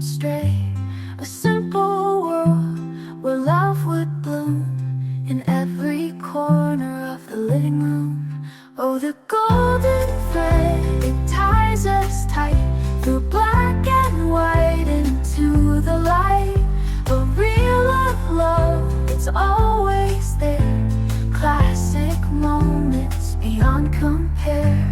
stray. A simple world where love would bloom in every corner of the living room. Oh, the golden thread, it ties us tight through black and white into the light. A real love, it's always there. Classic moments beyond compare.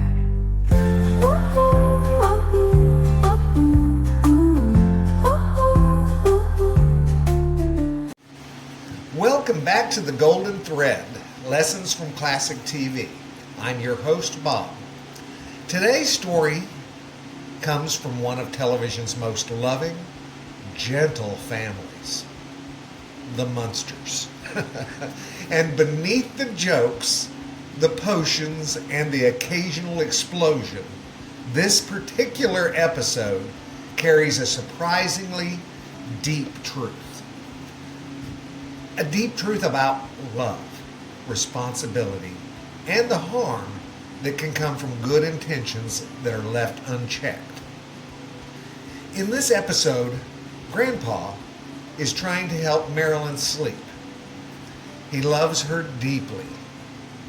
Welcome back to The Golden Thread, Lessons from Classic TV. I'm your host, Bob. Today's story comes from one of television's most loving, gentle families, the Munsters. And beneath the jokes, the potions, and the occasional explosion, this particular episode carries a surprisingly deep truth. A deep truth about love, responsibility, and the harm that can come from good intentions that are left unchecked. In this episode, Grandpa is trying to help Marilyn sleep. He loves her deeply,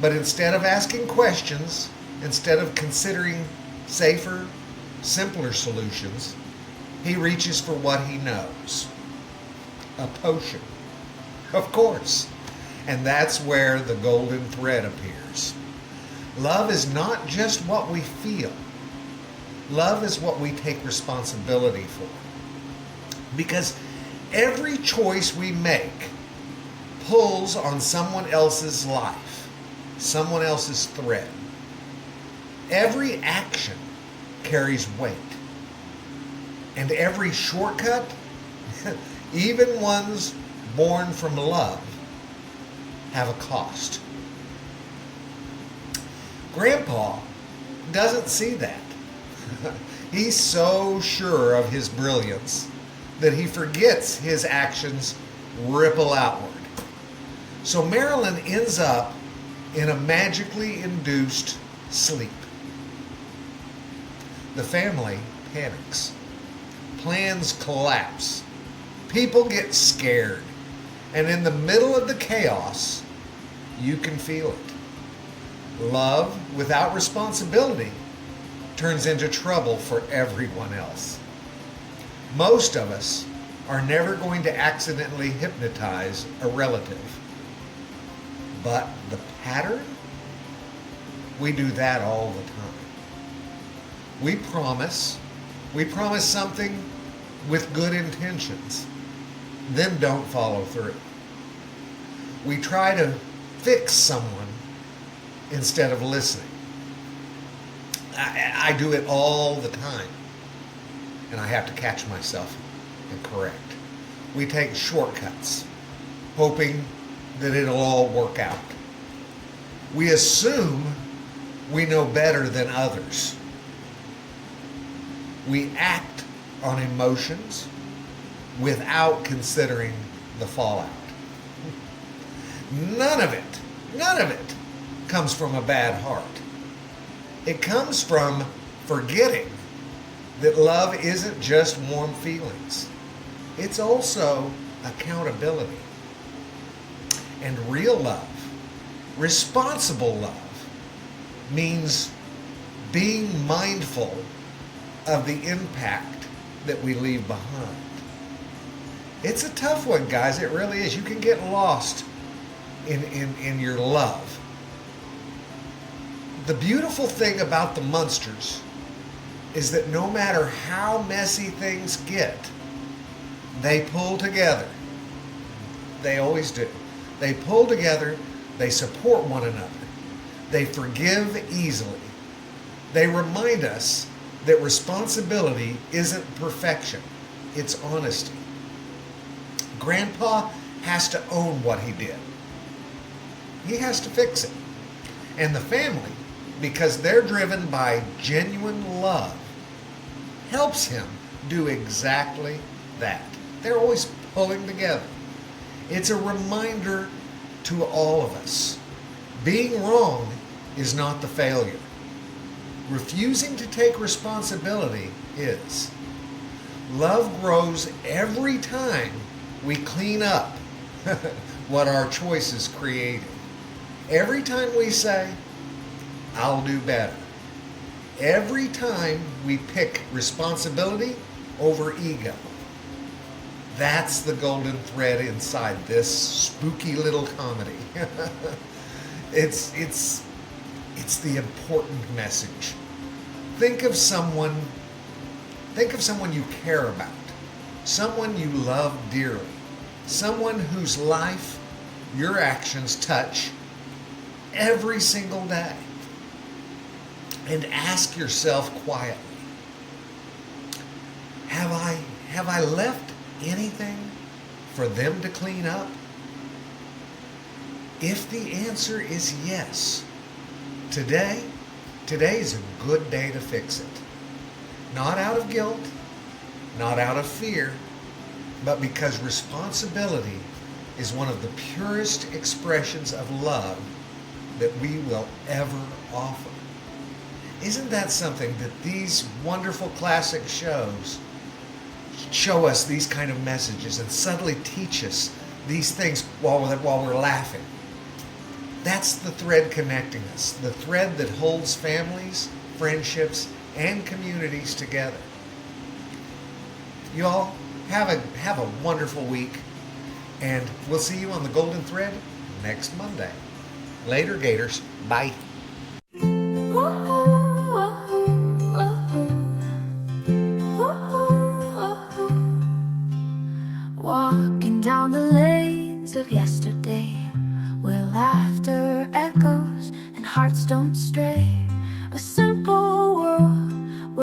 but instead of asking questions, instead of considering safer, simpler solutions, he reaches for what he knows. A potion. Of course. And that's where the golden thread appears. Love is not just what we feel. Love is what we take responsibility for. Because every choice we make pulls on someone else's life, someone else's thread. Every action carries weight. And every shortcut, even ones born from love, have a cost. Grandpa doesn't see that. He's so sure of his brilliance that he forgets his actions ripple outward. So Marilyn ends up in a magically induced sleep. The family panics. Plans collapse. People get scared. And in the middle of the chaos, you can feel it. Love without responsibility turns into trouble for everyone else. Most of us are never going to accidentally hypnotize a relative. But the pattern? We do that all the time. We promise something with good intentions, then don't follow through. We try to fix someone instead of listening. I do it all the time, and I have to catch myself and correct. We take shortcuts, hoping that it'll all work out. We assume we know better than others. We act on emotions without considering the fallout. None of it comes from a bad heart. It comes from forgetting that love isn't just warm feelings. It's also accountability. And real love, responsible love, means being mindful of the impact that we leave behind. It's a tough one, guys. It really is. You can get lost in your love. The beautiful thing about the Munsters is that no matter how messy things get, they pull together. They always do. They pull together. They support one another. They forgive easily. They remind us that responsibility isn't perfection. It's honesty. Grandpa has to own what he did. He has to fix it. And the family, because they're driven by genuine love, helps him do exactly that. They're always pulling together. It's a reminder to all of us. Being wrong is not the failure. Refusing to take responsibility is. Love grows every time we clean up what our choices created. Every time we say, I'll do better. Every time we pick responsibility over ego. That's the golden thread inside this spooky little comedy. It's the important message. Think of someone you care about, someone you love dearly, someone whose life your actions touch every single day. And ask yourself quietly, have I left anything for them to clean up? If the answer is yes, today is a good day to fix it. Not out of guilt, not out of fear, but because responsibility is one of the purest expressions of love that we will ever offer. Isn't that something that these wonderful classic shows show us these kind of messages and subtly teach us these things while we're laughing? That's the thread connecting us, the thread that holds families, friendships, and communities together. You all have a wonderful week, and we'll see you on the Golden Thread next Monday. Later, Gators. Bye. Walking down the lanes of yesterday, where laughter echoes and hearts don't stray. A simple